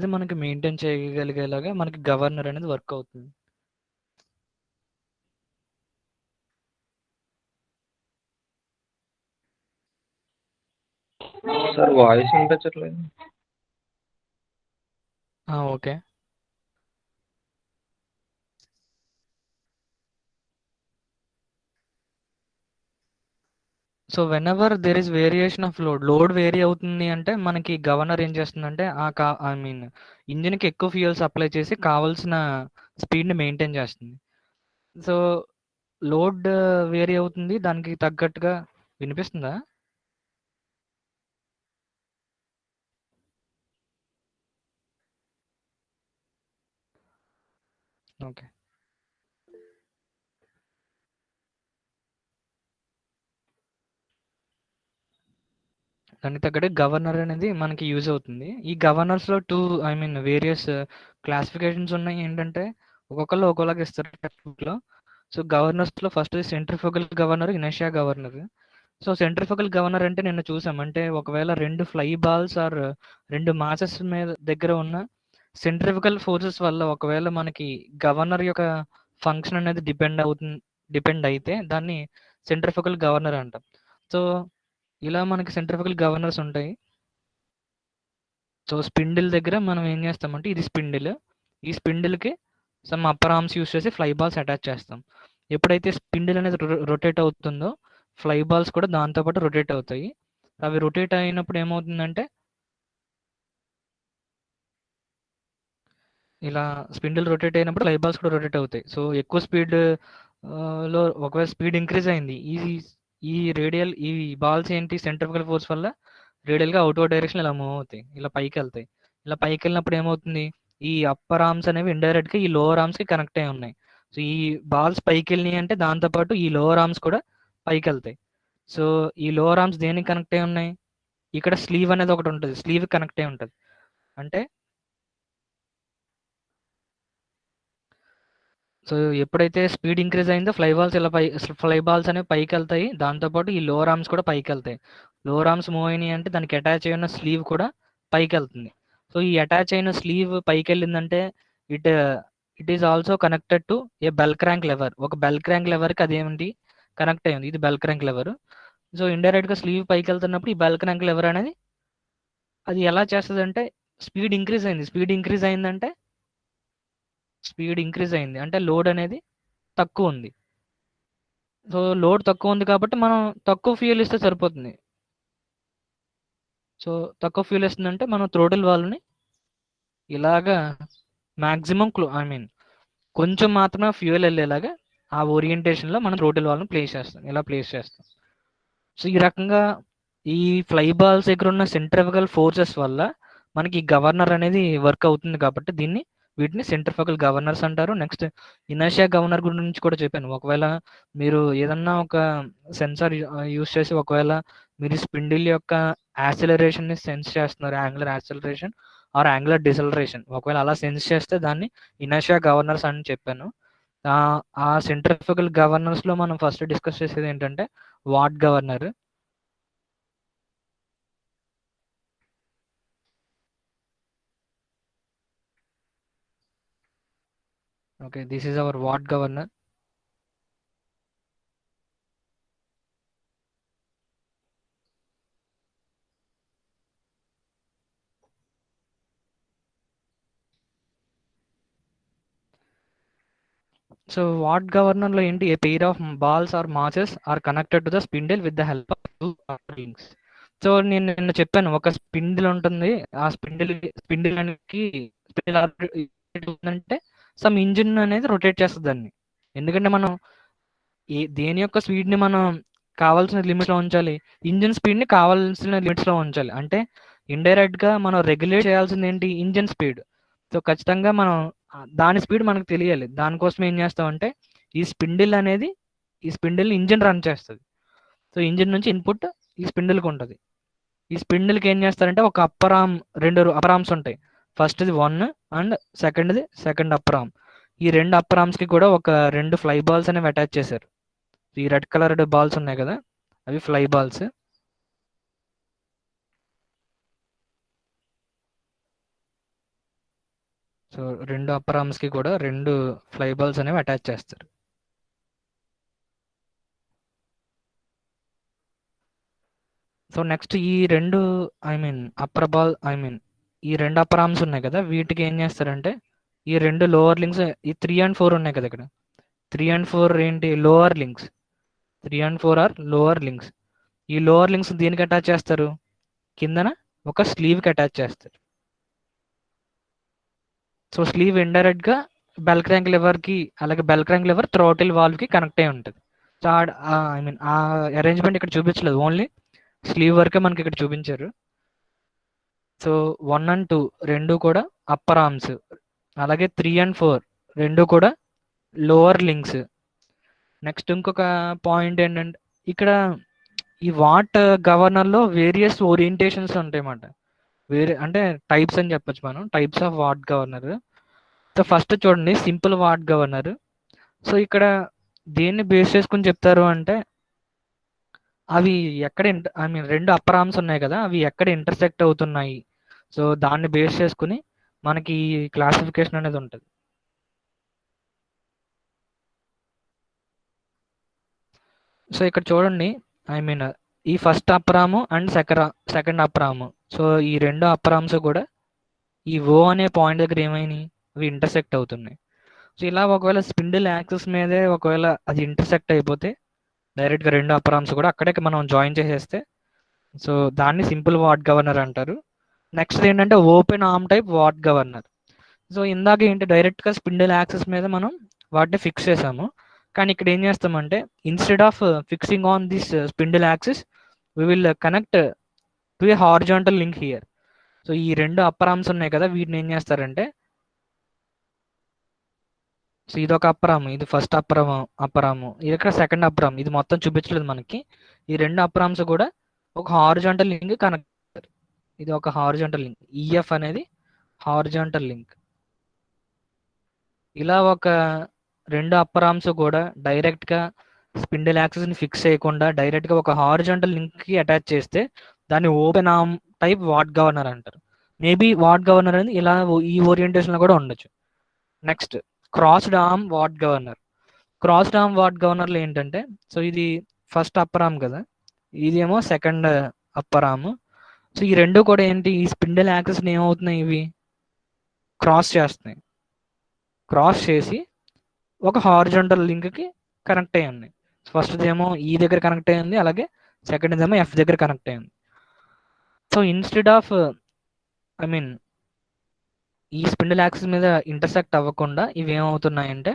అనేది మనకి మెయింటైన్ చేయగలిగేలాగా మనకి గవర్నర్ అనేది వర్క్ అవుతుంది. సార్ వాయిస్ వినిపించట్లేదు. Okay. So whenever there is variation of load vary అవుతుంది అంటే మనకి గవర్నర్ ఏం చేస్తుందంటే ఐ మీన్ ఇంజిన్కి ఎక్కువ ఫ్యూయల్ సప్లై చేసి కావాల్సిన స్పీడ్ని మెయింటైన్ చేస్తుంది. సో లోడ్ వేరీ అవుతుంది, దానికి తగ్గట్టుగా వినిపిస్తుందా? ఓకే. దానికి తగ్గట్టు గవర్నర్ అనేది మనకి యూజ్ అవుతుంది. ఈ గవర్నర్స్లో ఐ మీన్ వేరియస్ క్లాసిఫికేషన్స్ ఉన్నాయి. ఏంటంటే ఒక్కొక్కళ్ళు ఒక్కోలాగా ఇస్తారు టెక్స్ట్ బుక్లో. సో గవర్నర్స్లో first centrifugal governor, inertia governor. So centrifugal governor అంటే నిన్న చూసాం. అంటే ఒకవేళ రెండు ఫ్లై బాల్స్ ఆర్ రెండు మాసెస్ మీద దగ్గర ఉన్న సెంట్రిఫ్యూగల్ ఫోర్సెస్ వల్ల ఒకవేళ మనకి గవర్నర్ యొక్క ఫంక్షన్ అనేది డిపెండ్ అయితే దాన్ని సెంట్రిఫ్యూగల్ గవర్నర్ అంటాం. సో ఇలా మనకి సెంట్రిఫ్యూగల్ గవర్నర్స్ ఉంటాయి. సో స్పిండిల్ దగ్గర మనం ఏం చేస్తామంటే ఇది స్పిండిల్. ఈ స్పిండిల్కి సమ్ అప్పర్ ఆర్మ్స్ యూస్ చేసి ఫ్లై బాల్స్ అటాచ్ చేస్తాం. ఎప్పుడైతే స్పిండిల్ అనేది రొటేట్ అవుతుందో ఫ్లై బాల్స్ కూడా దాంతోపాటు రొటేట్ అవుతాయి. అవి రొటేట్ అయినప్పుడు ఏమవుతుందంటే ఇలా స్పిండిల్ రొటేట్ అయినప్పుడు ఫ్లై బాల్స్ కూడా రొటేట్ అవుతాయి. సో ఎక్కువ స్పీడ్ లో ఒకవేళ స్పీడ్ ఇంక్రీజ్ అయింది, ఈ ఈ బాల్స్ ఏంటి సెంట్రిఫ్యూగల్ ఫోర్స్ వల్ల రేడియల్గా అవుట్వర్డ్ డైరెక్షన్ ఇలా మూవ్ అవుతాయి, ఇలా పైకి వెళ్తాయి. ఇలా పైకి వెళ్ళినప్పుడు ఏమవుతుంది, ఈ అప్పర్ ఆర్మ్స్ అనేవి ఇండైరెక్ట్గా ఈ లోవర్ ఆర్మ్స్కి కనెక్ట్ అయి ఉన్నాయి. సో ఈ బాల్స్ పైకి వెళ్ళినాయి అంటే దాంతోపాటు ఈ లోవర్ ఆర్మ్స్ కూడా పైకి వెళ్తాయి. సో ఈ లోవర్ ఆర్మ్స్ దేనికి కనెక్ట్ అయి ఉన్నాయి, ఇక్కడ స్లీవ్ అనేది ఒకటి ఉంటుంది, స్లీవ్ కనెక్ట్ అయి ఉంటుంది. అంటే సో ఎప్పుడైతే స్పీడ్ ఇంక్రీజ్ అయిందో ఫ్లై బాల్స్ అనేవి పైకి వెళ్తాయి. దాంతోపాటు ఈ లోవర్ ఆర్మ్స్ కూడా పైకి వెళ్తాయి. లోవర్ ఆర్మ్స్ మూవ్ అయినాయి అంటే దానికి అటాచ్ అయిన స్లీవ్ కూడా పైకి వెళ్తుంది. సో ఈ అటాచ్ అయిన స్లీవ్ పైకి వెళ్ళిందంటే it it is also connected to a bell crank lever. ఒక బెల్ క్రాంక్ లెవర్కి అదేమిటి కనెక్ట్ అయ్యింది, ఇది బెల్ క్రాంక్ లెవర్. సో ఇండైరెక్ట్గా స్లీవ్ పైకి వెళ్తున్నప్పుడు ఈ బెల్ క్రాంక్ లెవర్ అనేది అది ఎలా చేస్తుంది అంటే స్పీడ్ ఇంక్రీజ్ అయింది అంటే లోడ్ అనేది తక్కువ ఉంది. సో లోడ్ తక్కువ ఉంది కాబట్టి మనం తక్కువ ఫ్యూయల్ ఇస్తే సరిపోతుంది. సో తక్కువ ఫ్యూయల్ ఇస్తుందంటే మనం థ్రోటిల్ వాల్వ్ని ఇలాగా మ్యాక్సిమం ఐ మీన్ కొంచెం మాత్రమే ఫ్యూయల్ వెళ్ళేలాగా ఆ ఓరియంటేషన్లో మనం థ్రోటిల్ వాల్వ్ని ప్లేస్ చేస్తాం. సో ఈ రకంగా ఈ ఫ్లై బాల్స్ దగ్గర ఉన్న సెంట్రిఫ్యూగల్ ఫోర్సెస్ వల్ల మనకి గవర్నర్ అనేది వర్క్ అవుతుంది కాబట్టి వీటిని సెంట్రిఫ్యూగల్ గవర్నర్స్ అంటారు. నెక్స్ట్ ఇనర్షియా గవర్నర్ గురించి కూడా చెప్పాను. ఒకవేళ మీరు ఏదన్నా ఒక సెన్సార్ యూస్ చేసి ఒకవేళ మీరు స్పిండిల్ యొక్క యాక్సిలరేషన్ని సెన్స్ చేస్తున్నారు, angular acceleration are angular deceleration, ఒకవేళ అలా సెన్స్ చేస్తే దాన్ని ఇనర్షియా గవర్నర్స్ అని చెప్పాను. ఆ సెంట్రిఫ్యూగల్ గవర్నర్స్లో మనం ఫస్ట్ డిస్కస్ చేసేది ఏంటంటే watt governor. Okay, this is our watt governor. So watt గవర్నర్లో ఏంటి, a pair of balls or masses are connected to the spindle with the help of two rings. So నేను నిన్న చెప్పాను, ఒక spindle ఉంటుంది. ఆ స్పిండిల్ అనేది స్పిండిల్ అంటే సమ్ ఇంజిన్ అనేది రొటేట్ చేస్తుంది దాన్ని. ఎందుకంటే మనం దేని యొక్క స్పీడ్ని మనం కావాల్సిన లిమిట్స్లో ఉంచాలి, ఇంజిన్ స్పీడ్ని కావాల్సిన లిమిట్స్లో ఉంచాలి. అంటే ఇండైరెక్ట్గా మనం రెగ్యులేట్ చేయాల్సింది ఏంటి, ఇంజిన్ స్పీడ్. సో ఖచ్చితంగా మనం దాని స్పీడ్ మనకు తెలియాలి. దానికోసం ఏం చేస్తామంటే ఈ స్పిండిల్ ఇంజిన్ రన్ చేస్తుంది. సో ఇంజిన్ నుంచి ఇన్పుట్ ఈ స్పిండిల్కి ఉంటుంది. ఈ స్పిండిల్కి ఏం చేస్తారంటే ఒక రెండు అప్పర్ ఆర్మ్స్ ఉంటాయి. ఫస్ట్ది 1 అండ్ సెకండ్ అప్పర్ ఆర్మ్. ఈ రెండు అప్పర్ ఆర్మ్స్కి కూడా ఒక రెండు ఫ్లై బాల్స్ అనేవి అటాచ్ చేశారు. ఈ రెడ్ కలర్డ్ బాల్స్ ఉన్నాయి కదా, అవి ఫ్లై బాల్స్. సో రెండు అప్పర్ ఆర్మ్స్కి కూడా రెండు ఫ్లై బాల్స్ అనేవి అటాచ్ చేస్తారు. సో నెక్స్ట్ ఈ రెండు ఈ రెండు అప్పర్ ఆర్మ్స్ ఉన్నాయి కదా, వీటికి ఏం చేస్తారంటే ఈ రెండు లోవర్ లింక్స్, ఈ 3 and 4 ఉన్నాయి కదా ఇక్కడ, 3 and 4 ఏంటి lower links, 3 and 4 are lower links. ఈ లోవర్ లింక్స్ దీనికి అటాచ్ చేస్తారు, కిందన ఒక స్లీవ్కి అటాచ్ చేస్తారు. సో స్లీవ్ ఇండైరెక్ట్ గా బెల్ క్రాంక్ లివర్ కి, అలాగే bell crank lever throttle valve కి కనెక్ట్ అయి ఉంటుంది. సో ఆ అరేంజ్మెంట్ ఇక్కడ చూపించలేదు, ఓన్లీ స్లీవ్ వరకే మనకి ఇక్కడ చూపించారు. సో 1 and 2 రెండు కూడా అప్పర్ ఆర్మ్స్, అలాగే 3 and 4 రెండు కూడా లోవర్ లింక్స్. నెక్స్ట్ ఇంకొక పాయింట్ ఏంటంటే ఇక్కడ ఈ వాట్ గవర్నర్లో వేరియస్ ఓరియంటేషన్స్ ఉంటాయి అన్నమాట. వేరే అంటే టైప్స్ అని చెప్పొచ్చు మనం, types of what governor. So first చూడండి సింపుల్ వాట్ గవర్నర్. సో ఇక్కడ దేన్ని బేస్ చేసుకుని చెప్తారు అంటే అవి ఎక్కడ రెండు అప్పర్ ఆర్మ్స్ ఉన్నాయి కదా, అవి ఎక్కడ ఇంటర్సెక్ట్ అవుతున్నాయి, సో దాన్ని బేస్ చేసుకుని మనకి క్లాసిఫికేషన్ అనేది ఉంటుంది. సో ఇక్కడ చూడండి ఈ first upper arm and second upper arm, so ఈ రెండు అప్పర్ ఆర్మ్స్ కూడా ఈ ఓ అనే పాయింట్ దగ్గర ఏమైనాయి, అవి ఇంటర్సెక్ట్ అవుతున్నాయి. సో ఇలా ఒకవేళ స్పిండిల్ యాక్సిస్ మీదే ఒకవేళ అది ఇంటర్సెక్ట్ అయిపోతే డైరెక్ట్గా రెండు అప్పర్ ఆర్మ్స్ కూడా అక్కడే మనం జాయిన్ చేసేస్తే సో దాన్ని సింపుల్ వాట్ గవర్నర్ అంటారు. నెక్స్ట్ ఏంటంటే open arm type watt governor. So ఇందాక ఏంటి డైరెక్ట్గా స్పిండిల్ యాక్సిస్ మీద మనం వాటిని ఫిక్స్ చేసాము, కానీ ఇక్కడ ఏం చేస్తామంటే instead of fixing on this spindle axis we will connect to a horizontal link here. So ఈ రెండు అప్పర్ ఆర్మ్స్ ఉన్నాయి కదా, వీటిని ఏం చేస్తారంటే, సో ఇది ఒక అప్పర్ ఆర్మ్, ఇది ఫస్ట్ అప్పర్ ఆర్మ్, ఇది ఇక్కడ సెకండ్ అప్పర్ ఆర్మ్, ఇది మొత్తం చూపించలేదు మనకి. ఈ రెండు అప్పర్ ఆర్మ్స్ కూడా ఒక హారిజాంటల్ లింక్ కనెక్ట్ చేస్తారు. ఇది ఒక హారిజాంటల్ లింక్, ఈఎఫ్ అనేది హారిజాంటల్ లింక్. ఇలా ఒక రెండు అప్పర్ ఆర్మ్స్ కూడా డైరెక్ట్గా స్పిండిల్ యాక్సిస్ని ఫిక్స్ చేయకుండా డైరెక్ట్గా ఒక హారిజాంటల్ లింక్కి అటాచ్ చేస్తే దాన్ని open arm type watt governor అంటారు. మేబీ వాట్ గవర్నర్ అనేది ఇలా ఈ ఓరియంటేషన్లో కూడా ఉండొచ్చు. Next crossed arm what governor. Crossed arm watt గవర్నర్లో ఏంటంటే, సో ఇది ఫస్ట్ అప్పర్ ఆర్మ్ కదా, ఇదేమో సెకండ్ అప్పర్ ఆర్మ్. సో ఈ రెండు కూడా ఏంటి, ఈ స్పిండిల్ యాక్సిస్ని ఏమవుతున్నాయి, ఇవి క్రాస్ చేస్తున్నాయి, క్రాస్ చేసి ఒక హారిజాంటల్ లింక్కి కనెక్ట్ అయ్యి ఉన్నాయి. ఫస్ట్ ఏమో ఈ దగ్గర కనెక్ట్ అయ్యింది, అలాగే సెకండ్ ఏమో ఎఫ్ దగ్గర కనెక్ట్ అయ్యింది. సో ఇన్స్టెడ్ ఆఫ్ ఈ స్పిండిల్ యాక్సిస్ మీద ఇంటర్సెక్ట్ అవ్వకుండా ఇవి ఏమవుతున్నాయంటే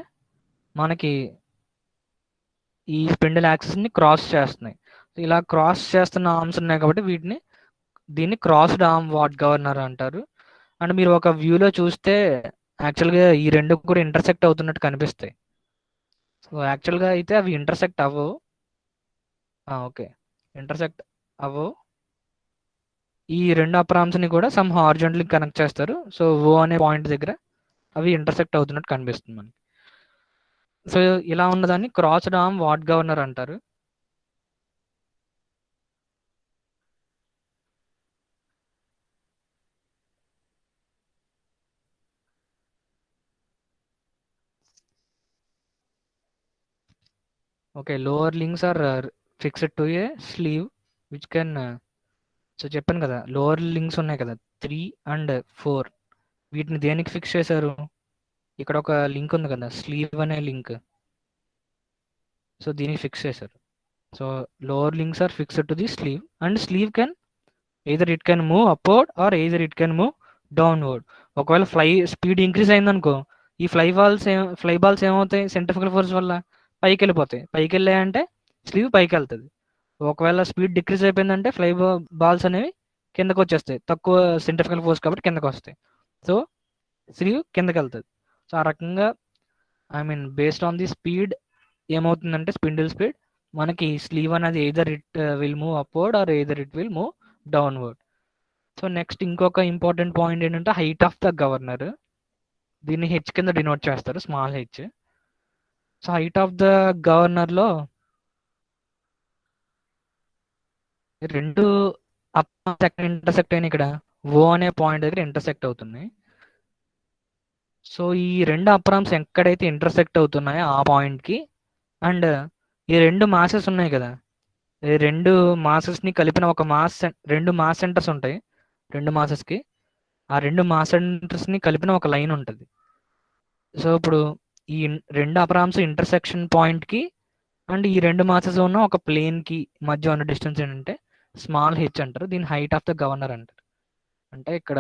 మనకి ఈ స్పిండిల్ యాక్సిస్ని క్రాస్ చేస్తున్నాయి. ఇలా క్రాస్ చేస్తున్న ఆర్మ్స్ ఉన్నాయి కాబట్టి దీన్ని క్రాస్డ్ ఆర్మ్ వాట్ గవర్నర్ అంటారు. అండ్ మీరు ఒక వ్యూలో చూస్తే యాక్చువల్గా ఈ రెండు కూడా ఇంటర్సెక్ట్ అవుతున్నట్టు కనిపిస్తాయి. సో యాక్చువల్గా అయితే అవి ఇంటర్సెక్ట్ అవ్వవు, ఓకే ఇంటర్సెక్ట్ అవ్వవు. ఈ రెండు అప్పర్ ఆర్మ్స్ని కూడా సమ్ హారిజాంటల్ కనెక్ట్ చేస్తారు. సో ఓ అనే పాయింట్ దగ్గర అవి ఇంటర్సెక్ట్ అవుతున్నట్టు కనిపిస్తుంది మనకి. సో ఇలా ఉన్నదాన్ని క్రాస్డ్ ఆర్మ్ వాట్ గవర్నర్ అంటారు. Okay, lower links are fixed to a sleeve which can, so చెప్పాను కదా లోవర్ లింక్స్ ఉన్నాయి కదా 3 and 4, వీటిని దేనికి ఫిక్స్ చేశారు, ఇక్కడ ఒక లింక్ ఉంది కదా స్లీవ్ అనే లింక్, సో దీనికి ఫిక్స్ చేశారు. So lower links are fixed to the sleeve and sleeve can either it can move upward or either it can move downward. ఒకవేళ స్పీడ్ ఇంక్రీజ్ అయిందనుకో ఈ ఫ్లై బాల్స్ ఏమవుతాయి, centrifugal force వల్ల పైకి వెళ్ళిపోతాయి. పైకి వెళ్ళాయంటే స్లీవ్ పైకి వెళ్తుంది. ఒకవేళ స్పీడ్ డిక్రీజ్ అయిపోయిందంటే బాల్స్ అనేవి కిందకు వచ్చేస్తాయి, తక్కువ సెంట్రిఫ్యూగల్ ఫోర్స్ కాబట్టి కిందకు వస్తాయి. సో స్లీవ్ కిందకి వెళ్తుంది. సో ఆ రకంగా బేస్డ్ ఆన్ ది స్పీడ్ ఏమవుతుందంటే స్పిండిల్ స్పీడ్ మనకి స్లీవ్ అనేది either it will move upward or either it will move downward. So next ఇంకొక ఇంపార్టెంట్ పాయింట్ ఏంటంటే హైట్ ఆఫ్ ద గవర్నర్. దీన్ని హెచ్ కింద డినోట్ చేస్తారు, small H. So height of the గవర్నర్లో రెండు అప్ సెకండ్ ఇంటర్సెక్ట్ అయిన ఇక్కడ ఓ అనే పాయింట్ దగ్గర ఇంటర్సెక్ట్ అవుతున్నాయి. సో ఈ రెండు అప్పర్ ఆర్మ్స్ ఎక్కడైతే ఇంటర్సెక్ట్ అవుతున్నాయో ఆ పాయింట్కి అండ్ ఈ రెండు మాసెస్ ఉన్నాయి కదా, ఈ రెండు మాసెస్ని కలిపిన ఒక రెండు మాస్ సెంటర్స్ ఉంటాయి రెండు మాసెస్కి. ఆ రెండు మాస్ సెంటర్స్ని కలిపిన ఒక లైన్ ఉంటుంది. సో ఇప్పుడు ఈ రెండు అప్పర్ ఆర్మ్స్ ఇంటర్సెక్షన్ పాయింట్కి అండ్ ఈ రెండు మాసెస్ ఉన్న ఒక ప్లేన్కి మధ్య ఉన్న డిస్టెన్స్ ఏంటంటే స్మాల్ హెచ్ అంటారు. దీని హైట్ ఆఫ్ ద గవర్నర్ అంటారు. అంటే ఇక్కడ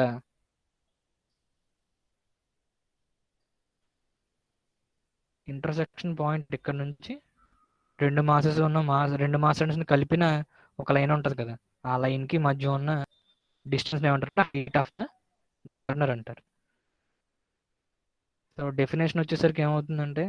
ఇంటర్సెక్షన్ పాయింట్ ఇక్కడ నుంచి రెండు మాసెస్ ఉన్న రెండు మాస్ సెంటర్స్ని కలిపిన ఒక లైన్ ఉంటుంది కదా, ఆ లైన్కి మధ్య ఉన్న డిస్టెన్స్ ఏమంటారు, హైట్ ఆఫ్ ద గవర్నర్ అంటారు. సో డెఫినేషన్ వచ్చేసరికి ఏమవుతుందంటే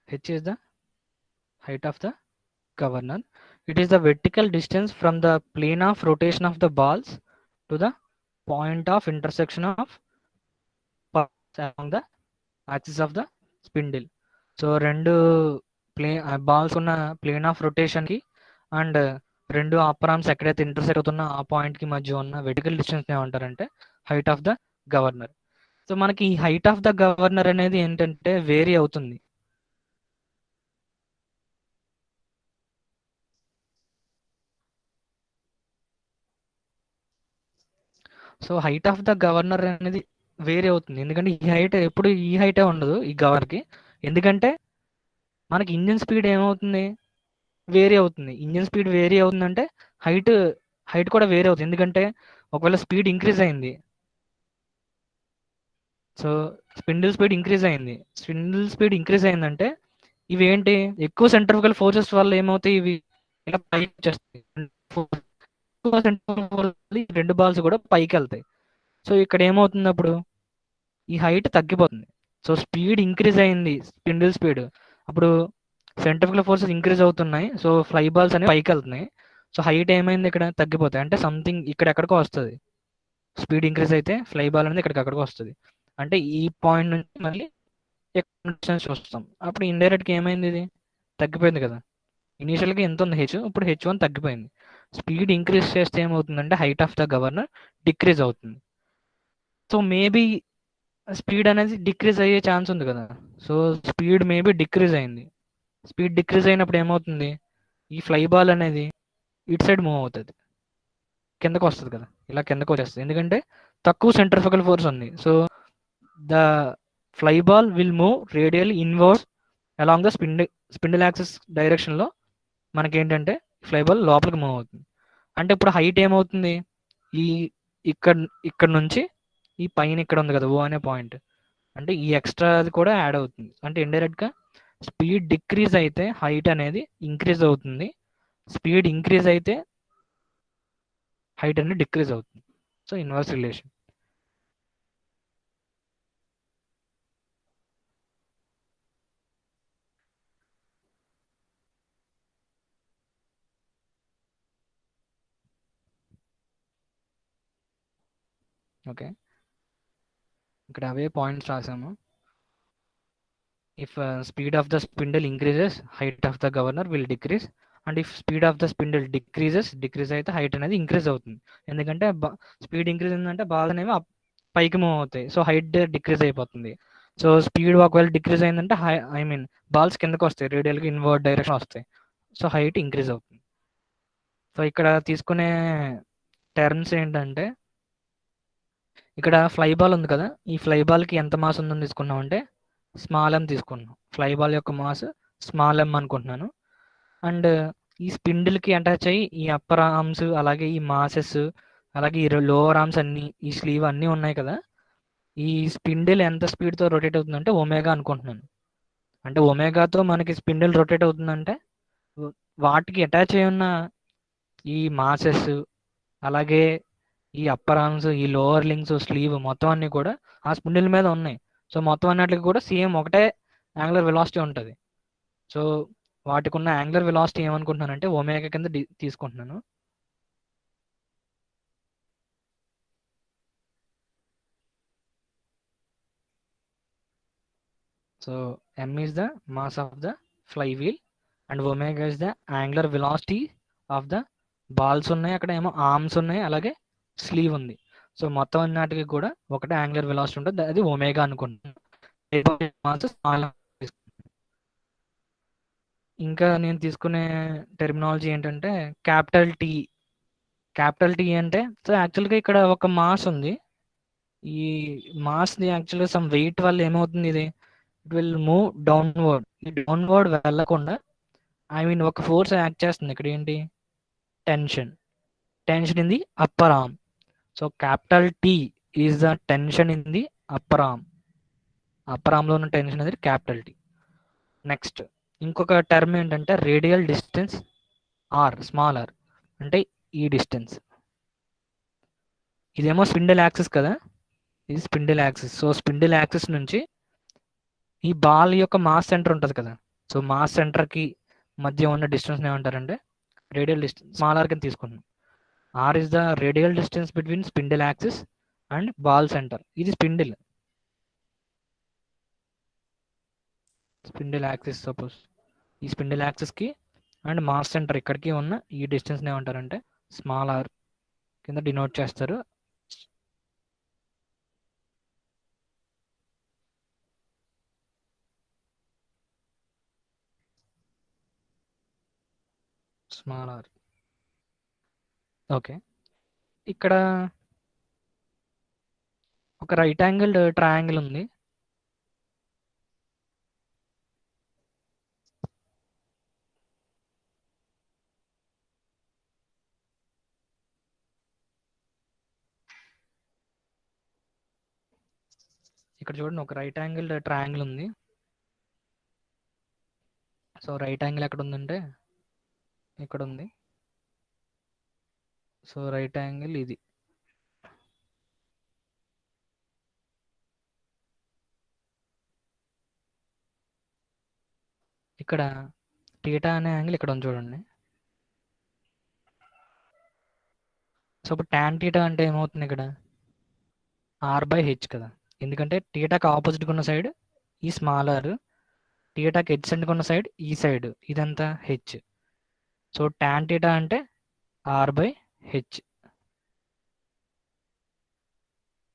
h is the height of the governor. It is the vertical distance from the plane of rotation of the balls to the point of intersection of parts along the axis of the spindle. So రెండు balls ఉన్న plane of రొటేషన్కి and రెండు upper arms ఎక్కడైతే intersect అవుతున్న ఆ పాయింట్కి మధ్య ఉన్న vertical distance ఏమంటారంటే height of the governor. So మనకి ఈ హైట్ ఆఫ్ ద గవర్నర్ అనేది ఏంటంటే వేరీ అవుతుంది. So height of the governor అనేది వేరీ అవుతుంది, ఎందుకంటే ఈ హైట్ ఎప్పుడు ఈ హైటే ఉండదు ఈ గవర్నర్కి. ఎందుకంటే మనకి ఇంజిన్ స్పీడ్ ఏమవుతుంది, వేరీ అవుతుంది. ఇంజిన్ స్పీడ్ వేరీ అవుతుందంటే హైట్ హైట్ కూడా వేరీ అవుతుంది. ఎందుకంటే ఒకవేళ స్పీడ్ ఇంక్రీజ్ అయింది, సో స్పిన్డిల్ స్పీడ్ ఇంక్రీజ్ అయిందంటే ఇవి ఏంటి, ఎక్కువ సెంట్రిఫికల్ ఫోర్సెస్ వల్ల ఏమవుతాయి, ఇవి ఇలా పైకి వచ్చేస్తాయి. ఎక్కువ సెంట్రిఫికల్ ఫోర్స్ వల్ల ఈ రెండు బాల్స్ కూడా పైకి వెళ్తాయి. సో ఇక్కడ ఏమవుతుంది, అప్పుడు ఈ హైట్ తగ్గిపోతుంది. సో స్పీడ్ ఇంక్రీజ్ అయింది, స్పిన్డిల్ స్పీడ్, అప్పుడు సెంట్రిఫికల్ ఫోర్సెస్ ఇంక్రీజ్ అవుతున్నాయి. సో ఫ్లై బాల్స్ అనేవి పైకి వెళ్తున్నాయి. సో హైట్ ఏమైంది, ఇక్కడ తగ్గిపోతాయి. అంటే సంథింగ్ ఇక్కడ ఎక్కడికో వస్తుంది. స్పీడ్ ఇంక్రీజ్ అయితే ఫ్లై బాల్ అనేది ఇక్కడికి ఎక్కడికో వస్తుంది. అంటే ఈ పాయింట్ నుంచి మళ్ళీ డిస్టెన్స్ చూస్తాం. అప్పుడు ఇండైరెక్ట్గా ఏమైంది, ఇది తగ్గిపోయింది కదా. ఇనీషియల్గా ఎంత ఉంది హెచ్, ఇప్పుడు h1 తగ్గిపోయింది. స్పీడ్ ఇంక్రీజ్ చేస్తే ఏమవుతుందంటే height of the governor decrease అవుతుంది. సో మేబీ స్పీడ్ అనేది డిక్రీజ్ అయ్యే ఛాన్స్ ఉంది కదా. సో స్పీడ్ మేబీ డిక్రీజ్ అయింది. స్పీడ్ డిక్రీజ్ అయినప్పుడు ఏమవుతుంది, ఈ ఫ్లై బాల్ అనేది ఇటు సైడ్ మూవ్ అవుతుంది, కిందకు వస్తుంది కదా, ఇలా కిందకు వచ్చేస్తుంది. ఎందుకంటే తక్కువ సెంట్రిఫికల్ ఫోర్స్ ఉంది. So the fly ball will move radial inverse along the spindle axis డైరెక్షన్లో మనకేంటంటే ఫ్లై బాల్ లోపలికి మూవ్ అవుతుంది. అంటే ఇప్పుడు హైట్ ఏమవుతుంది, ఈ ఇక్కడ ఇక్కడ నుంచి ఈ పైన ఇక్కడ ఉంది కదా ఓ అనే పాయింట్, అంటే ఈ ఎక్స్ట్రా అది కూడా యాడ్ అవుతుంది. అంటే ఇండైరెక్ట్గా స్పీడ్ డిక్రీజ్ అయితే హైట్ అనేది ఇంక్రీజ్ అవుతుంది, స్పీడ్ ఇంక్రీజ్ అయితే హైట్ అనేది డిక్రీజ్ అవుతుంది. So inverse relation. ఓకే, ఇక్కడ అవే పాయింట్స్ రాసాము. If speed of the spindle increases height of the governor will decrease, and if speed of the spindle decrease అయితే హైట్ అనేది ఇంక్రీజ్ అవుతుంది. ఎందుకంటే స్పీడ్ ఇంక్రీజ్ అయిందంటే బాల్ అనేవి పైకి మూవ్ అవుతాయి, సో హైట్ డిక్రీజ్ అయిపోతుంది. సో స్పీడ్ ఒకవేళ డిక్రీజ్ అయిందంటే ఐ మీన్ బాల్స్ కిందకు వస్తాయి, రేడియల్గా ఇన్వర్డ్ డైరెక్షన్ వస్తాయి. సో హైట్ ఇంక్రీజ్ అవుతుంది. సో ఇక్కడ తీసుకునే టర్మ్స్ ఏంటంటే, ఇక్కడ ఫ్లై బాల్ ఉంది కదా, ఈ ఫ్లై బాల్కి ఎంత మాస్ ఉందని తీసుకున్నాం అంటే స్మాల్ ఎం తీసుకున్నాం. ఫ్లై బాల్ యొక్క మాస్ స్మాల్ ఎం అనుకుంటున్నాను. అండ్ ఈ స్పిండిల్కి అటాచ్ అయ్యి ఈ అప్పర్ ఆర్మ్స్, అలాగే ఈ మాసెస్, అలాగే ఈ లోవర్ ఆర్మ్స్ అన్ని, ఈ స్లీవ్ అన్నీ ఉన్నాయి కదా, ఈ స్పిండిల్ ఎంత స్పీడ్తో రొటేట్ అవుతుందంటే ఒమేగా అనుకుంటున్నాను. అంటే ఒమేగాతో మనకి స్పిండిల్ రొటేట్ అవుతుందంటే వాటికి అటాచ్ అయి ఉన్న ఈ మాసెస్, అలాగే ఈ అప్పర్ ఆర్మ్స్, ఈ లోవర్ లింగ్స్, స్లీవ్ మొత్తం అన్నీ కూడా ఆ స్పిండిల్ మీద ఉన్నాయి. సో మొత్తం అన్నిటికి కూడా సేమ్ ఒకటే యాంగులర్ వెలాసిటీ ఉంటుంది. సో వాటికి ఉన్న యాంగులర్ వెలాసిటీ ఏమనుకుంటున్నానంటే ఒమేగా కింద తీసుకుంటున్నాను. So m is the mass of the flywheel and omega is the angular velocity of the balls ఉన్నాయి, అక్కడ ఏమో ఆర్మ్స్ ఉన్నాయి, అలాగే స్లీవ్ ఉంది. సో మొత్తం అన్నిటికి కూడా ఒకటే యాంగులర్ వెలాసిటీ ఉంటుంది, అది ఒమేగా అనుకుంటున్నాను. ఇంకా నేను తీసుకునే టెర్మినాలజీ ఏంటంటే క్యాపిటల్ టీ. క్యాపిటల్ టీ అంటే సో యాక్చువల్గా ఇక్కడ ఒక మాస్ ఉంది. ఈ మాస్ది యాక్చువల్గా సమ్ వెయిట్ వల్ల ఏమవుతుంది, ఇది ఇట్ విల్ మూవ్ డౌన్వర్డ్. ఈ డౌన్వర్డ్ వెళ్ళకుండా ఒక ఫోర్స్ యాక్ట్ చేస్తుంది. ఇక్కడ ఏంటి, tension in the upper arm. So capital T is the tension in the upper arm. Upper ఆర్మ్లో ఉన్న టెన్షన్ అనేది క్యాపిటల్ టీ. నెక్స్ట్ ఇంకొక టర్మ్ ఏంటంటే radial distance R, small R, అంటే ఈ డిస్టెన్స్. ఇదేమో స్పిండిల్ యాక్సిస్ కదా, ఇది spindle axis. So spindle axis నుంచి ఈ బాల్ యొక్క మాస్ సెంటర్ ఉంటుంది కదా, సో మాస్ సెంటర్కి మధ్య ఉన్న డిస్టెన్స్ ఏమంటారంటే రేడియల్ డిస్టెన్స్, స్మాల్ ఆర్ కింద తీసుకుంటున్నాం. R is the radial distance between spindle axis and ball centre. ఇది స్పిండిల్ యాక్సిస్. సపోజ్ ఈ స్పిండిల్ యాక్సిస్కి అండ్ మాస్ సెంటర్ ఇక్కడికి ఉన్న ఈ డిస్టెన్స్ని ఏమంటారంటే స్మాల్ ఆర్ కింద డినోట్ చేస్తారు. Small r. ఓకే, ఇక్కడ ఒక రైట్ యాంగిల్ ట్రయాంగిల్ ఉంది. ఇక్కడ చూడండి, ఒక రైట్ యాంగిల్ ట్రయాంగిల్ ఉంది. సో రైట్ యాంగిల్ ఎక్కడ ఉందంటే ఇక్కడ ఉంది. సో రైట్ యాంగిల్ ఇది. ఇక్కడ టీటా అనే యాంగిల్ ఇక్కడ ఉంది చూడండి. సో ఇప్పుడు టాన్ టీటా అంటే ఏమవుతుంది, ఇక్కడ r/h కదా, ఎందుకంటే టీటాకి ఆపోజిట్గా ఉన్న సైడ్ ఈ స్మాల్ ఆర్, టీటాకి హెచ్ సెంట్కి ఉన్న సైడ్ ఈ సైడ్ ఇదంతా హెచ్. సో టాన్ టీటా అంటే r/h.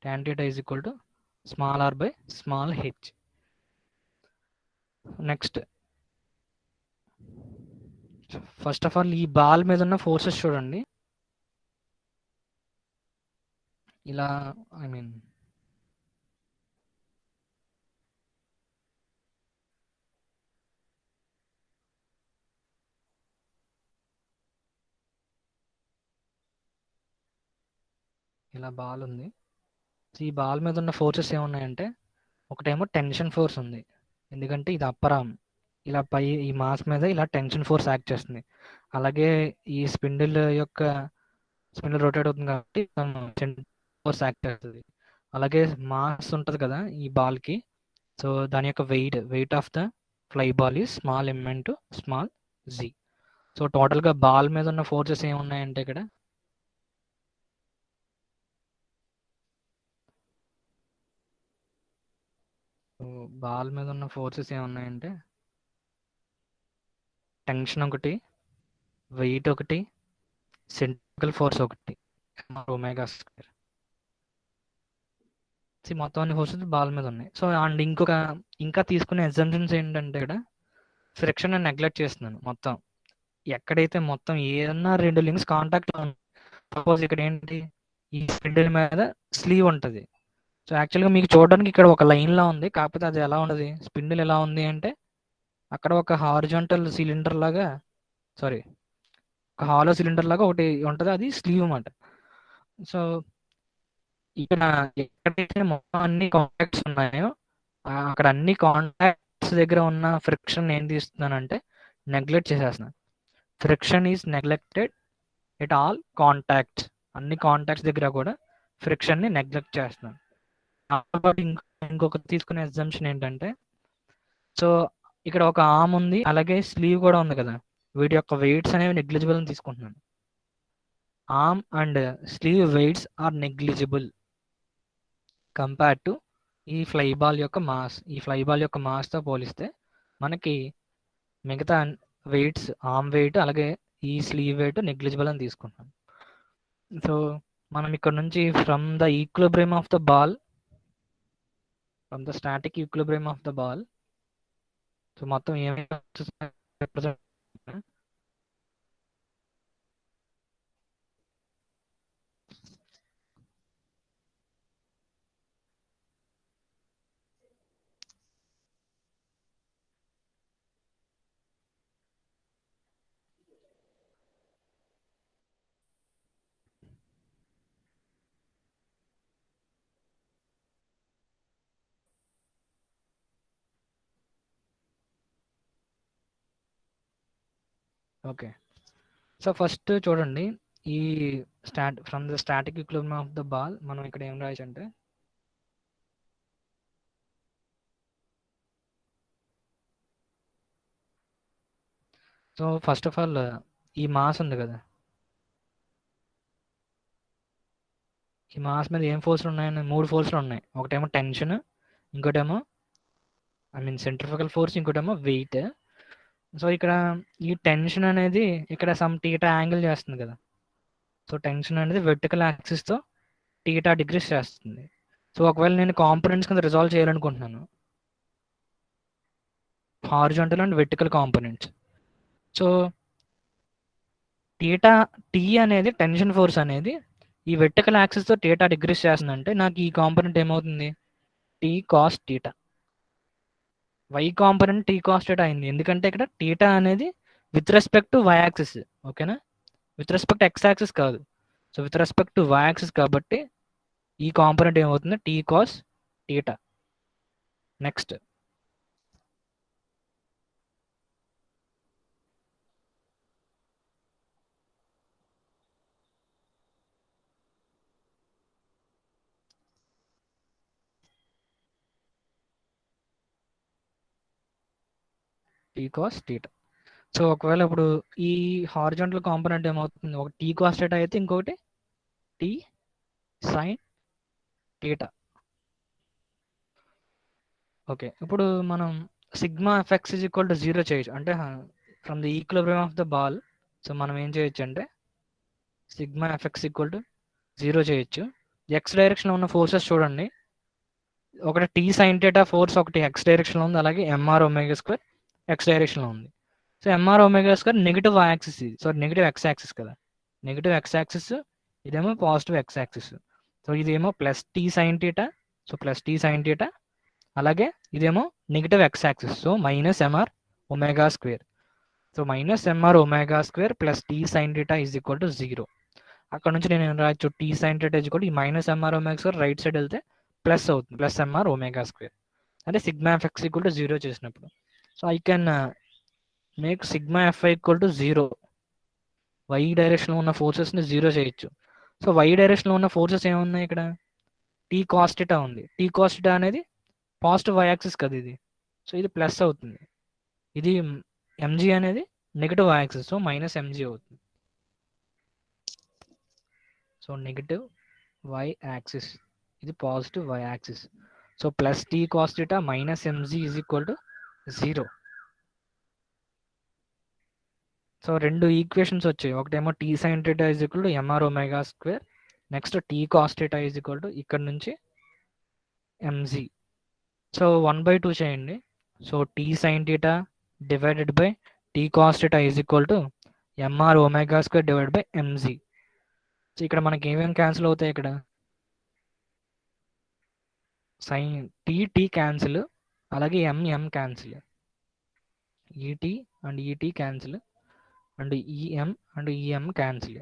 Tan theta is equal to small r/h. Next first of all ఈ బాల్ మీద ఉన్న ఫోర్సెస్ చూడండి. ఇలా ఇలా బాల్ ఉంది. ఈ బాల్ మీద ఉన్న ఫోర్సెస్ ఏమున్నాయంటే ఒకటేమో టెన్షన్ ఫోర్స్ ఉంది, ఎందుకంటే ఇది అప్పర్ ఆర్మ్, ఇలా పై ఈ మాస్ మీద ఇలా టెన్షన్ ఫోర్స్ యాక్ట్ చేస్తుంది. అలాగే ఈ స్పిండిల్ రొటేట్ అవుతుంది కాబట్టి ఫోర్స్ యాక్ట్ చేస్తుంది. అలాగే మాస్ ఉంటుంది కదా ఈ బాల్కి, సో దాని యొక్క weight of the fly ball is small m into small z. So టోటల్గా బాల్ మీద ఉన్న ఫోర్సెస్ ఏమున్నాయంటే ఇక్కడ బాల్ మీద ఉన్న ఫోర్సెస్ ఏమున్నాయంటే టెన్షన్ ఒకటి, వెయిట్ ఒకటి, సెంట్రికల్ ఫోర్స్ ఒకటి, ఒమేగా స్క్వేర్. మొత్తం అన్ని ఫోర్సెస్ బాల్ మీద ఉన్నాయి. సో అండ్ ఇంకా తీసుకునే ఎగ్జాంప్షన్స్ ఏంటంటే ఇక్కడ ఫ్రిక్షన్ నెగ్లెక్ట్ చేస్తున్నాను. మొత్తం ఎక్కడైతే మొత్తం ఏదన్నా రెండు లింక్స్ కాంటాక్ట్లో ఉంది, సపోజ్ ఇక్కడ ఏంటి ఈ స్పిండిల్ మీద స్లీవ్ ఉంటుంది. సో యాక్చువల్గా మీకు చూడడానికి ఇక్కడ ఒక లైన్లా ఉంది, కాకపోతే అది ఎలా ఉండదు, స్పిండిల్ ఎలా ఉంది అంటే అక్కడ ఒక హారిజాంటల్ సిలిండర్ లాగా, ఒక హాలో సిలిండర్ లాగా ఒకటి ఉంటుంది, అది స్లీవ్ అన్నమాట. సో ఇక్కడ ఎక్కడైతే మొత్తం అన్ని కాంటాక్ట్స్ ఉన్నాయో అక్కడ అన్ని కాంటాక్ట్స్ దగ్గర ఉన్న ఫ్రిక్షన్ ఏం తీస్తున్నానంటే నెగ్లెక్ట్ చేసేస్తున్నాను. Friction is neglected at all contacts. అన్ని కాంటాక్ట్స్ దగ్గర కూడా ఫ్రిక్షన్ని నెగ్లెక్ట్ చేస్తున్నాను. కాబట్టి ఇంకొక తీసుకునే అజంప్షన్ ఏంటంటే, సో ఇక్కడ ఒక ఆర్మ్ ఉంది, అలాగే స్లీవ్ కూడా ఉంది కదా, వీటి యొక్క వెయిట్స్ అనేవి నెగ్లిజిబుల్ అని తీసుకుంటున్నాను. Arm and sleeve weights are negligible compare to ఈ ఫ్లై బాల్ యొక్క మాస్. ఈ ఫ్లై బాల్ యొక్క మాస్తో పోలిస్తే మనకి మిగతా వెయిట్స్, ఆర్మ్ వెయిట్ అలాగే ఈ స్లీవ్ వెయిట్ నెగ్లిజిబుల్ అని తీసుకుంటాం. సో మనం ఇక్కడ నుంచి from the equilibrium of the ball, from the static equilibrium of the ball, so మొత్తం ఏమి రిప్రజెంట్, ఓకే. సో ఫస్ట్ చూడండి, ఈ from the static equilibrium of the ball మనం ఇక్కడ ఏం రాయొచ్చు అంటే, సో ఫస్ట్ ఆఫ్ ఆల్ ఈ మాస్ ఉంది కదా, ఈ మాస్ మీద ఏం ఫోర్స్లు ఉన్నాయని 3 ఫోర్స్లు ఉన్నాయి. ఒకటేమో టెన్షన్, ఇంకోటేమో సెంట్రిఫికల్ ఫోర్స్, ఇంకోటేమో వెయిట్. సో ఇక్కడ ఈ టెన్షన్ అనేది ఇక్కడ సమ్ టీటా యాంగిల్ చేస్తుంది కదా, సో టెన్షన్ అనేది వెర్టికల్ యాక్సిస్తో టీటా డిగ్రీస్ చేస్తుంది. సో ఒకవేళ నేను కాంపోనెంట్స్ కింద రిజాల్వ్ చేయాలనుకుంటున్నాను, horizontal and vertical components. So theta T అనేది టెన్షన్ ఫోర్స్ అనేది ఈ వెర్టికల్ యాక్సిస్తో టీటా డిగ్రీస్ చేస్తుందంటే నాకు ఈ కాంపోనెంట్ ఏమవుతుంది, T cos theta. Y component T cos theta అయింది, ఎందుకంటే ఇక్కడ టీటా అనేది with respect to y axis, okay, with respect x axis కాదు. So with respect to y axis కాబట్టి ఈ కాంపోనెంట్ ఏమవుతుంది, T cos theta. Next T cos theta. So ఒకవేళ ఇప్పుడు ఈ హారిజాంటల్ కాంపోనెంట్ ఏమవుతుంది, ఒక టీ కాస్ టీటా అయితే ఇంకొకటి టీ సైన్ టీటా. ఓకే, ఇప్పుడు మనం sigma F x is equal to 0 చేయొచ్చు, అంటే from the equilibrium of the ball. So మనం ఏం చేయొచ్చు అంటే సిగ్మా ఎఫ్ఎక్స్ ఈక్వల్ టు 0 చేయొచ్చు. ఎక్స్ డైరెక్షన్లో ఉన్న ఫోర్సెస్ చూడండి, ఒకటి టీ సైన్ టీటా ఫోర్స్ ఒకటి ఎక్స్ డైరెక్షన్లో ఉంది, అలాగే ఎంఆర్ ఒమేగా స్క్వేర్ ఎక్స్ డైరెక్షన్లో ఉంది. So m r omega square negative axis, ఇది సో నెగిటివ్ ఎక్స్ యాక్సిస్ కదా, నెగిటివ్ ఎక్స్ యాక్సిస్, ఇదేమో పాజిటివ్ ఎక్స్ యాక్సిస్. సో ఇదేమో plus T sign theta, so plus T sign theta, అలాగే ఇదేమో negative x axis, so minus MR omega square. So minus MR omega square plus T sign theta is equal to 0. అక్కడ నుంచి నేను రాయొచ్చు T sign theta is equal to ఈ minus MR omega square right side వెళ్తే plus అవుతుంది, plus MR omega square, అంటే sigma FX equal to 0 చేసినప్పుడు. So I can make sigma FI equal to 0. Y డైరెక్షన్లో ఉన్న ఫోర్సెస్ని 0 చేయొచ్చు. సో వై డైరెక్షన్లో ఉన్న ఫోర్సెస్ ఏమున్నాయి, ఇక్కడ టీ కాస్టిటా ఉంది, టీ కాస్టిటా అనేది పాజిటివ్ వై యాక్సిస్ కదా ఇది, సో ఇది ప్లస్ అవుతుంది, ఇది ఎంజీ అనేది negative y axis, so minus m g అవుతుంది. సో నెగిటివ్ వై యాక్సిస్, ఇది positive y axis, so plus T cos theta minus m g is equal to 0. So రెండు ఈక్వేషన్స్ వచ్చాయి, ఒకటేమో T sign theta is equal to m r omega square, next T cos theta is equal to ఇక్కడ నుంచి m g. So 1/2 చేయండి, so T sign theta divided by T cos theta is equal to m r omega square divided by MG. So ఇక్కడ మనకి ఏమేమి cancel అవుతాయి, ఇక్కడ sine T cancel, అలాగే MM cancel, ET and ET cancel, and EM and EM cancel.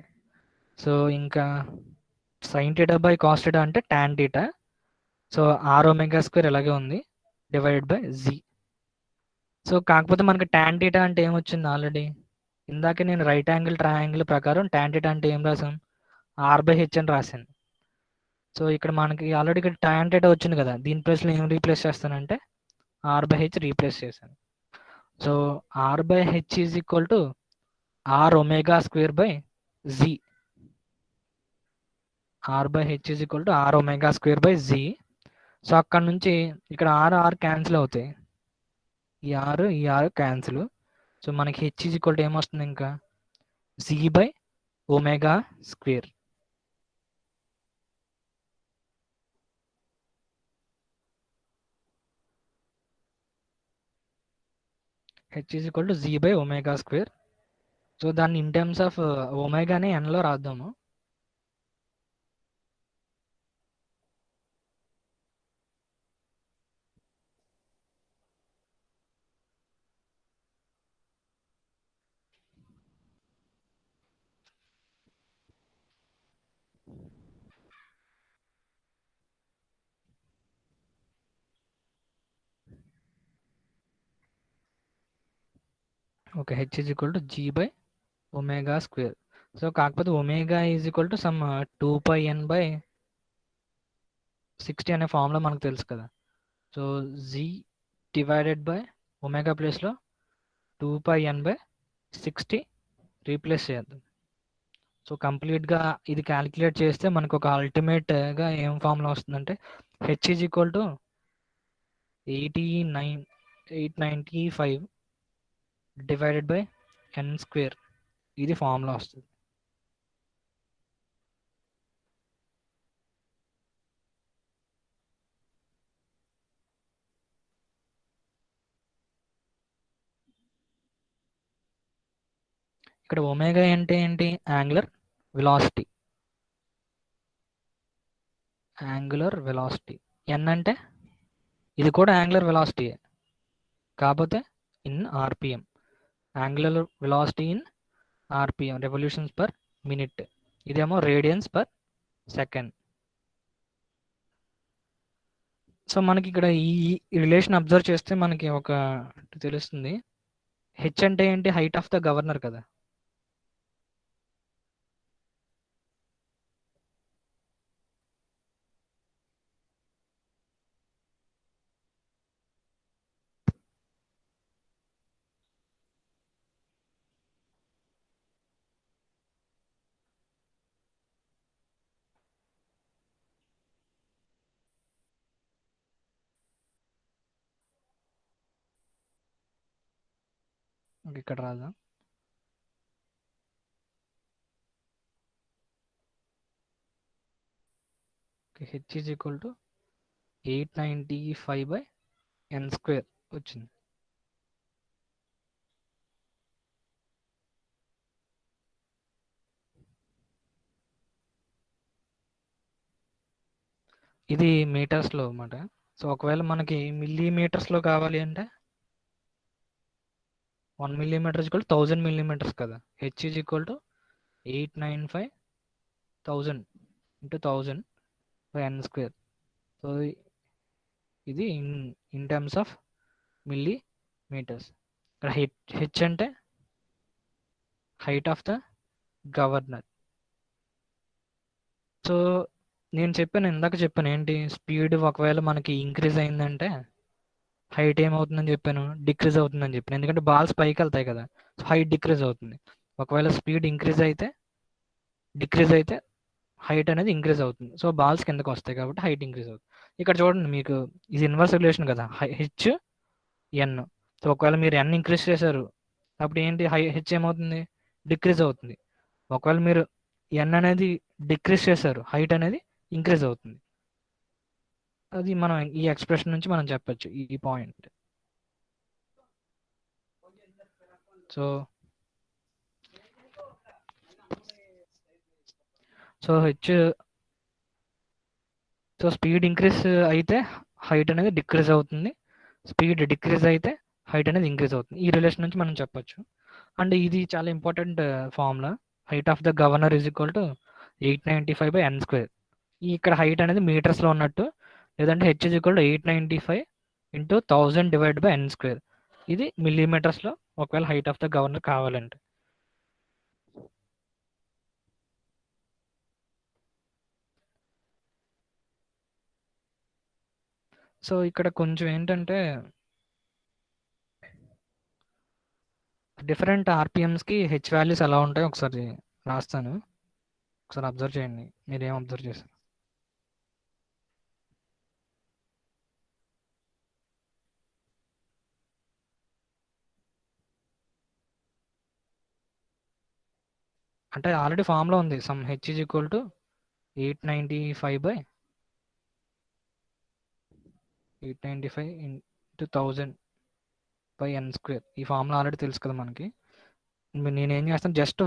So ఇంకా sine theta by cos theta అంటే tan theta, so R omega square ఇలాగే ఉంది డివైడెడ్ బై జీ. సో కాకపోతే మనకి tan theta అంటే ఏమొచ్చింది already, ఇందాకే నేను రైట్ యాంగిల్ ట్రయాంగిల్ ప్రకారం టాన్ టీటా అంటే ఏం రాసాం, ఆర్ బై హెచ్ అని రాశాను. సో ఇక్కడ మనకి ఆల్రెడీ ఇక్కడ tan theta వచ్చింది కదా, దీని ప్లేస్లో ఏం రీప్లేస్ చేస్తానంటే r/h రీప్లేస్ చేశాను. So r/h is equal to r omega square by z. r/h is equal to r omega square by z. So అక్కడ నుంచి ఇక్కడ r క్యాన్సిల్ అవుతాయి, ఈ r క్యాన్సిల్. సో మనకి h ఈజ్ ఈక్వల్ టు ఏమొస్తుంది, ఇంకా z by omega square. h is equal to z by omega square. So దాన్ని in terms of ఒమేగానే ఎన్లో రాద్దాము. Okay, h is equal to g by omega square. So కాకపోతే omega is equal to some 2πn/60 అనే formula మనకు తెలుసు కదా. So z divided by omega ప్లేస్లో 2πn/60 రీప్లేస్ చేద్దాం. సో కంప్లీట్గా ఇది క్యాలిక్యులేట్ చేస్తే మనకు ఒక అల్టిమేట్గా ఏం ఫార్ములా వస్తుందంటే h is equal to 895 divided by n square. ఇది ఫార్ములా వస్తుంది. ఇక్కడ ఒమేగా అంటే ఏంటి, angular velocity. Angular velocity. n అంటే ఇది కూడా యాంగులర్ వెలాసిటీ, కాకపోతే in RPM. Angular velocity in RPM, revolutions per minute. ఇదేమో రేడియన్స్ పర్ సెకండ్. సో మనకి ఇక్కడ ఈ రిలేషన్ అబ్జర్వ్ చేస్తే మనకి ఒక తెలుస్తుంది. హెచ్ అంటే ఏంటి, హైట్ ఆఫ్ ద గవర్నర్ కదా. ఇక్కడ రాదా, H is equal to 895/n square వచ్చింది. ఇది మీటర్స్లో అన్నమాట. సో ఒకవేళ మనకి మిల్లీమీటర్స్లో కావాలి అంటే 1 millimeter is equal to 1000 millimeters కదా. H is equal to 895,000 into 1000/n square. So ఇది ఇన్ టర్మ్స్ ఆఫ్ మిల్లీమీటర్స్. ఇక్కడ హెచ్ అంటే height of the governor. So నేను ఇందాక చెప్పాను ఏంటి, స్పీడ్ ఒకవేళ మనకి ఇంక్రీజ్ అయిందంటే హైట్ ఏమవుతుందని చెప్పాను, డిక్రీజ్ అవుతుందని చెప్పాను. ఎందుకంటే బాల్స్ పైకి వెళ్తాయి కదా, సో హైట్ డిక్రీజ్ అవుతుంది. ఒకవేళ స్పీడ్ డిక్రీజ్ అయితే హైట్ అనేది ఇంక్రీజ్ అవుతుంది. సో బాల్స్ కిందకు వస్తాయి కాబట్టి హైట్ ఇంక్రీజ్ అవుతుంది. ఇక్కడ చూడండి, మీకు ఇది ఇన్వర్స్ రిలేషన్ కదా, హెచ్ ఎన్. సో ఒకవేళ మీరు ఎన్ ఇంక్రీజ్ చేశారు, అప్పుడు ఏంటి, హెచ్ ఏమవుతుంది, డిక్రీజ్ అవుతుంది. ఒకవేళ మీరు ఎన్ అనేది డిక్రీజ్ చేశారు, హైట్ అనేది ఇంక్రీజ్ అవుతుంది. అది మనం ఈ ఎక్స్ప్రెషన్ నుంచి మనం చెప్పచ్చు ఈ point. So H, so speed increase అయితే హైట్ అనేది డిక్రీజ్ అవుతుంది, స్పీడ్ డిక్రీజ్ అయితే హైట్ అనేది ఇంక్రీజ్ అవుతుంది. ఈ రిలేషన్ నుంచి మనం చెప్పచ్చు. అండ్ ఇది చాలా important formula. Height of the governor is equal to 895/n square. ఇక్కడ హైట్ అనేది మీటర్స్లో ఉన్నట్టు, లేదంటే H is equal to 895 into 1000 divide by n square. ఇది మిల్లీమీటర్స్లో ఒకవేళ హైట్ ఆఫ్ ద గవర్నర్ కావాలంటే. సో ఇక్కడ కొంచెం ఏంటంటే డిఫరెంట్ ఆర్పిఎమ్స్కి హెచ్ వాల్యూస్ ఎలా ఉంటాయో ఒకసారి రాస్తాను, ఒకసారి అబ్జర్వ్ చేయండి. మీరు ఏం అబ్జర్వ్ చేశారు? అంటే ఆల్రెడీ ఫామ్లో ఉంది, some H is equal to 895 into 1000 by n square. ఈ ఫార్ములా ఆల్రెడీ తెలుసు కదా మనకి. నేనేం చేస్తాను, జస్ట్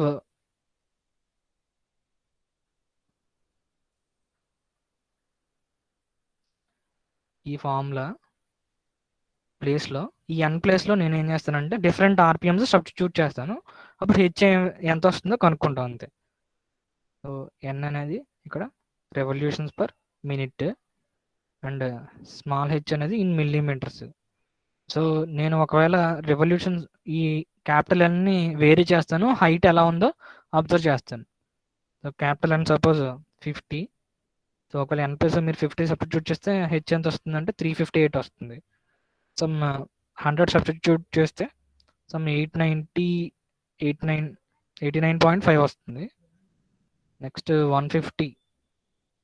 ఈ ఫార్ములా ప్లేస్లో, ఈ n ప్లేస్లో నేను ఏం చేస్తానంటే డిఫరెంట్ ఆర్పిఎమ్స్ సబ్స్టిట్యూట్ చేస్తాను. అప్పుడు హెచ్ ఎంత వస్తుందో కనుక్కుంటాం అంతే. సో n అనేది ఇక్కడ revolutions per minute and small H అనేది ఇన్ మిల్లీమీటర్స్. సో నేను ఒకవేళ రెవల్యూషన్స్ ఈ క్యాపిటల్ ఎన్ని వేరీ చేస్తాను, హైట్ ఎలా ఉందో అబ్జర్వ్ చేస్తాను. So capital N suppose 50. So ఒకవేళ ఎన్ ప్లస్ మీరు 50 సబ్స్టిట్యూట్ చేస్తే హెచ్ ఎంత వస్తుందంటే 358 వస్తుంది. సమ్ 100 సబ్స్టిట్యూట్ చేస్తే సమ్ 89.5 వస్తుంది. నెక్స్ట్ 150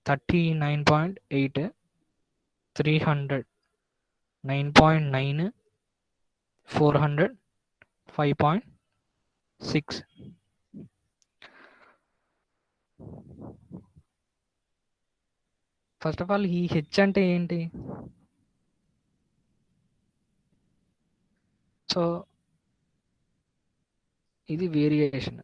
39.8, 300 9.9, 400 5.6. ఫస్ట్ ఆఫ్ ఆల్ ఈ హెచ్ అంటే ఏంటి? సో ఇది వేరియేషన్.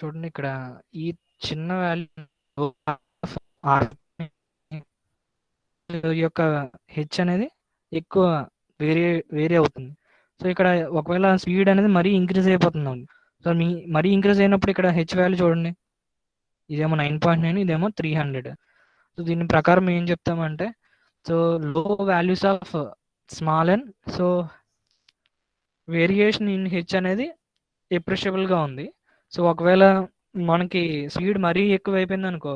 చూడండి ఇక్కడ ఈ చిన్న వాల్యూ యొక్క హెచ్ అనేది ఎక్కువ వేరీ అవుతుంది. సో ఇక్కడ ఒకవేళ స్పీడ్ అనేది మరీ ఇంక్రీజ్ అయిపోతుంది. సో మరీ ఇంక్రీజ్ అయినప్పుడు ఇక్కడ హెచ్ వాల్యూ చూడండి, ఇదేమో 9.9, ఇదేమో 300. సో దీని ప్రకారం ఏం చెప్తామంటే, so low values of small N, so variation in H అనేది ఎప్రిషియబుల్గా ఉంది. సో ఒకవేళ మనకి స్పీడ్ మరీ ఎక్కువ అయిపోయింది అనుకో,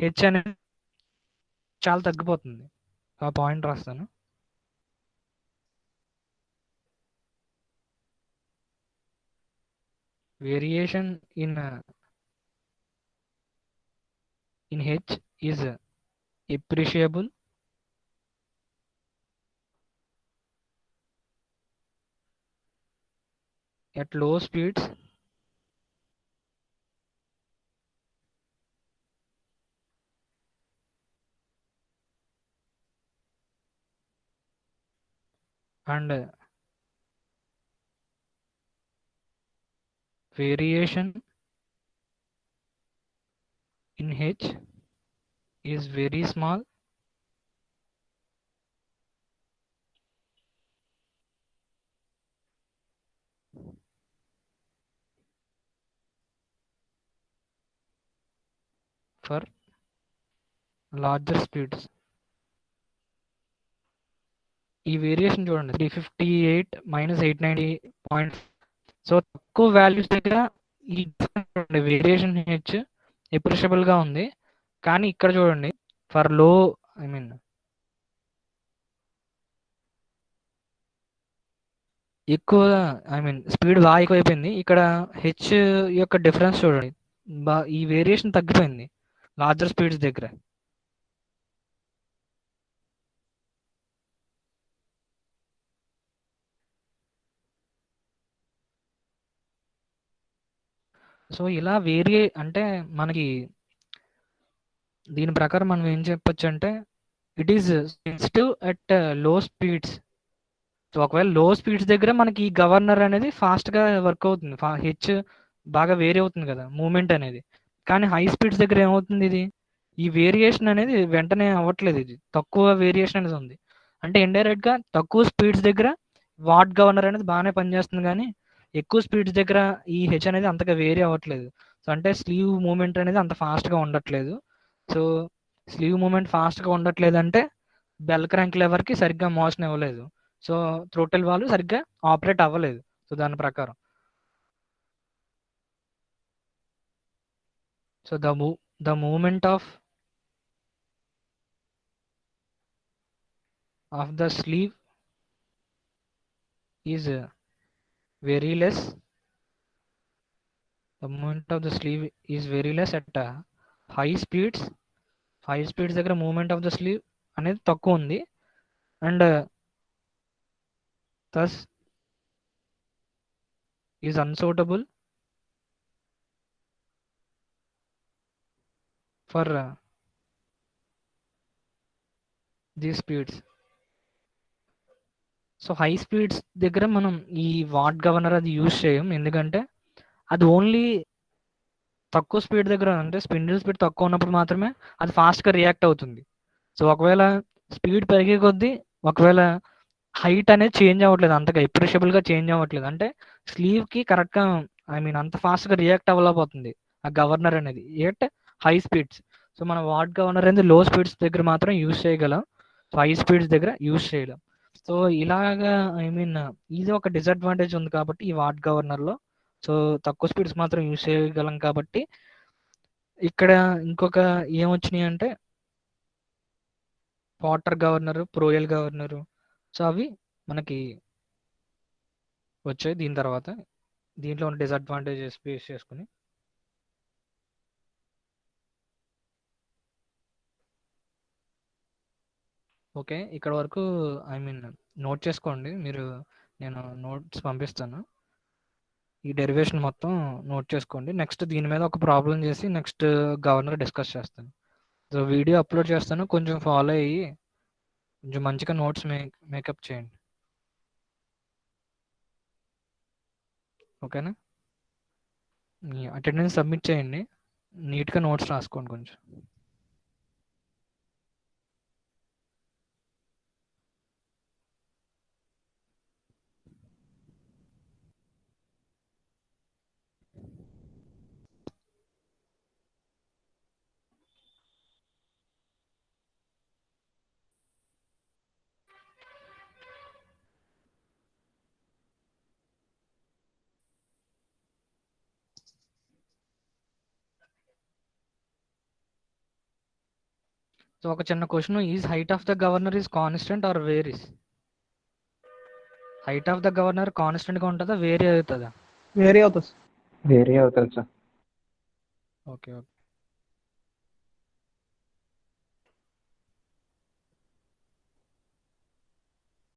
హెచ్ అనేది చాలా తగ్గిపోతుంది. ఆ పాయింట్ రాస్తాను. Variation in H is appreciable at low speeds and variation in H is very small for larger speeds. ఈ వేరియేషన్ చూడండి, 358 మైనస్ 890. సో తక్కువ వాల్యూస్ దగ్గర ఈ వేరియేషన్ హెచ్ ఎప్రిషియబుల్గా ఉంది. కానీ ఇక్కడ చూడండి, ఫర్ లో ఎక్కువ స్పీడ్ బాగా ఎక్కువైపోయింది. ఇక్కడ హెచ్ యొక్క డిఫరెన్స్ చూడండి, ఈ వేరియేషన్ తగ్గిపోయింది లార్జర్ స్పీడ్స్ దగ్గర. సో ఇలా అంటే మనకి దీని ప్రకారం మనం ఏం చెప్పొచ్చు అంటే, ఇట్ ఈస్ సెన్సిటివ్ అట్ లో స్పీడ్స్. సో ఒకవేళ లో స్పీడ్స్ దగ్గర మనకి ఈ గవర్నర్ అనేది ఫాస్ట్గా వర్క్ అవుతుంది, హెచ్ బాగా వేరీ అవుతుంది కదా మూమెంట్ అనేది. కానీ హై స్పీడ్స్ దగ్గర ఏమవుతుంది, ఇది ఈ వేరియేషన్ అనేది వెంటనే అవ్వట్లేదు, ఇది తక్కువ వేరియేషన్ అనేది ఉంది. అంటే ఇండైరెక్ట్గా తక్కువ స్పీడ్స్ దగ్గర వాట్ గవర్నర్ అనేది బాగానే పనిచేస్తుంది, కానీ ఎక్కువ స్పీడ్స్ దగ్గర ఈ హెచ్ అనేది అంతగా వేరీ అవ్వట్లేదు. సో అంటే స్లీవ్ మూమెంట్ అనేది అంత ఫాస్ట్గా ఉండట్లేదు. సో స్లీవ్ మూమెంట్ ఫాస్ట్గా ఉండట్లేదు అంటే బెల్ క్రాంక్ లెవర్కి సరిగ్గా మోషన్ ఇవ్వలేదు. సో థ్రోటిల్ వాల్వ్ సరిగ్గా ఆపరేట్ అవ్వలేదు. సో దాని ప్రకారం so the moment of the sleeve is very less. The movement of the sleeve is very less at high speeds. High speeds దగ్గర movement of the sleeve అనేది తక్కువ ఉంది, and thus is unsuitable for these speeds. So high speeds దగ్గర మనం ఈ what governor అది use చేయం, ఎందుకంటే అది ఓన్లీ తక్కువ స్పీడ్ దగ్గర, అంటే స్పిన్డిల్ స్పీడ్ తక్కువ ఉన్నప్పుడు మాత్రమే అది ఫాస్ట్గా రియాక్ట్ అవుతుంది. సో ఒకవేళ స్పీడ్ పెరిగే కొద్దీ ఒకవేళ హైట్ అనేది చేంజ్ అవ్వట్లేదు, అంతగా ఎప్రిషియబుల్గా చేంజ్ అవ్వట్లేదు, అంటే స్లీవ్కి కరెక్ట్గా అంత ఫాస్ట్గా రియాక్ట్ అవ్వలేకపోతుంది ఆ గవర్నర్ అనేది ఎట్ హై స్పీడ్స్. సో మనం వాట్ గవర్నర్ అనేది లో స్పీడ్స్ దగ్గర మాత్రం యూజ్ చేయగలం, సో హై స్పీడ్స్ దగ్గర యూజ్ చేయలేం. సో ఇలాగా ఇది ఒక డిసడ్వాంటేజ్ ఉంది కాబట్టి ఈ వాట్ గవర్నర్లో. సో తక్కువ స్పీడ్స్ మాత్రం యూజ్ చేయగలం కాబట్టి ఇక్కడ ఇంకొక ఏమొచ్చినాయి అంటే పాటర్ గవర్నరు, ప్రోయల్ గవర్నరు, సో అవి మనకి వచ్చాయి దీని తర్వాత. దీంట్లో ఉన్న డిసడ్వాంటేజెస్ బేస్ చేసుకుని ఓకే, ఇక్కడ వరకు నోట్ చేసుకోండి మీరు, నేను నోట్స్ పంపిస్తాను. ఈ డెరివేషన్ మొత్తం నోట్ చేసుకోండి. నెక్స్ట్ దీని మీద ఒక ప్రాబ్లం చేసి నెక్స్ట్ గవర్నర్ డిస్కస్ చేస్తాను. సో వీడియో అప్లోడ్ చేస్తాను, కొంచెం ఫాలో అయ్యి కొంచెం మంచిగా నోట్స్ మేకప్ చేయండి, ఓకేనా? అటెండెన్స్ సబ్మిట్ చేయండి, నీట్గా నోట్స్ రాసుకోండి కొంచెం. సో ఒక చిన్న question, is height of the governor is constant or varies? Height of the governor కాన్స్టెంట్గా ఉంటుందా, వేరీ అవుతుందా? వేరే అవుతుంది. వేరే అవుతుంది సార్. Okay okay.